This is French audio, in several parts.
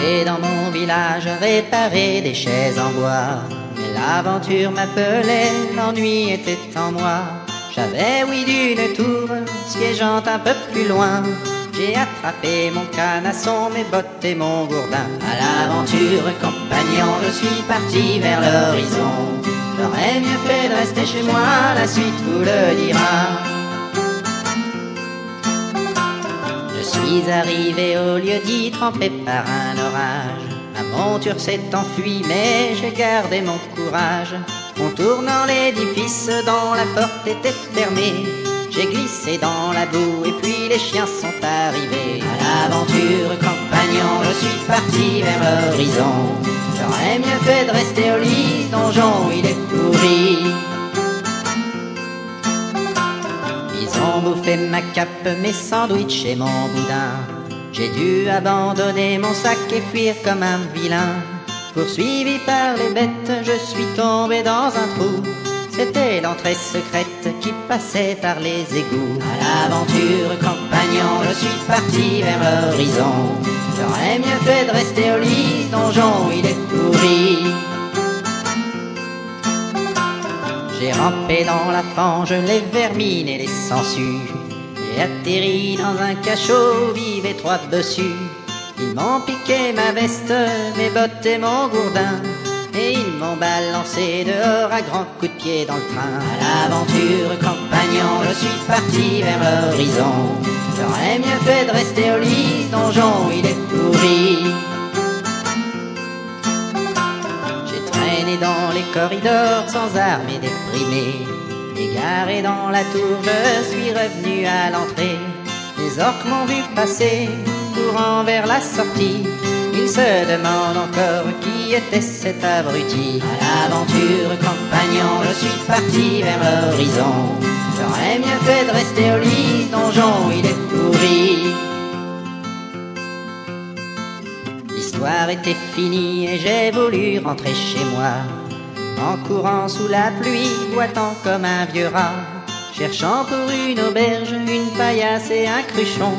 J'ai dans mon village réparé des chaises en bois, mais l'aventure m'appelait, l'ennui était en moi. J'avais oui d'une tour, siégeant un peu plus loin. J'ai attrapé mon canasson, mes bottes et mon gourdin. À l'aventure, compagnon, je suis parti vers l'horizon. J'aurais mieux fait de rester chez moi, la suite vous le dira. Je suis arrivé au lieu-dit, trempé par un orage. La monture s'est enfuie, mais j'ai gardé mon courage. Contournant l'édifice dont la porte était fermée, j'ai glissé dans la boue et puis les chiens sont arrivés. À l'aventure, compagnon, je suis parti vers l'horizon. J'aurais mieux fait de rester au lit, ce donjon il est pourri. Ils ont bouffé ma cape, mes sandwichs et mon boudin. J'ai dû abandonner mon sac et fuir comme un vilain. Poursuivi par les bêtes, je suis tombé dans un trou. C'était l'entrée secrète qui passait par les égouts. À l'aventure, compagnon, je suis parti vers l'horizon. J'aurais mieux fait de rester au lit, ce donjon il est pourri. J'ai rampé dans la fange, les vermines et les sangsues. J'ai atterri dans un cachot, vivait trois bossus. Ils m'ont piqué ma veste, mes bottes et mon gourdin, et ils m'ont balancé dehors à grands coups de pied dans le train. À l'aventure, compagnon, je suis parti vers l'horizon. J'aurais mieux fait de rester au lit, ce donjon il est pourri. J'ai traîné dans les corridors sans armes et déprimé. Égaré dans la tour, je suis revenu à l'entrée. Les orques m'ont vu passer, courant vers la sortie. Ils se demandent encore qui était cet abruti. À l'aventure, compagnon, je suis parti vers l'horizon. J'aurais mieux fait de rester au lit, ce donjon il est pourri. L'histoire était finie et j'ai voulu rentrer chez moi, en courant sous la pluie, boitant comme un vieux rat, cherchant pour une auberge, une paillasse et un cruchon.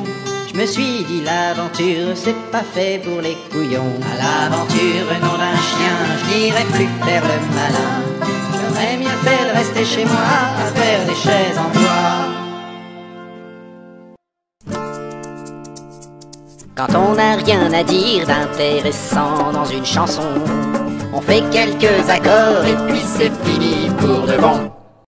Je me suis dit l'aventure c'est pas fait pour les couillons. À l'aventure, nom d'un chien, je n'irai plus faire le malin. J'aurais mieux fait de rester chez moi à faire des chaises en bois. Quand on n'a rien à dire d'intéressant dans une chanson, on fait quelques accords et puis c'est fini pour de bon.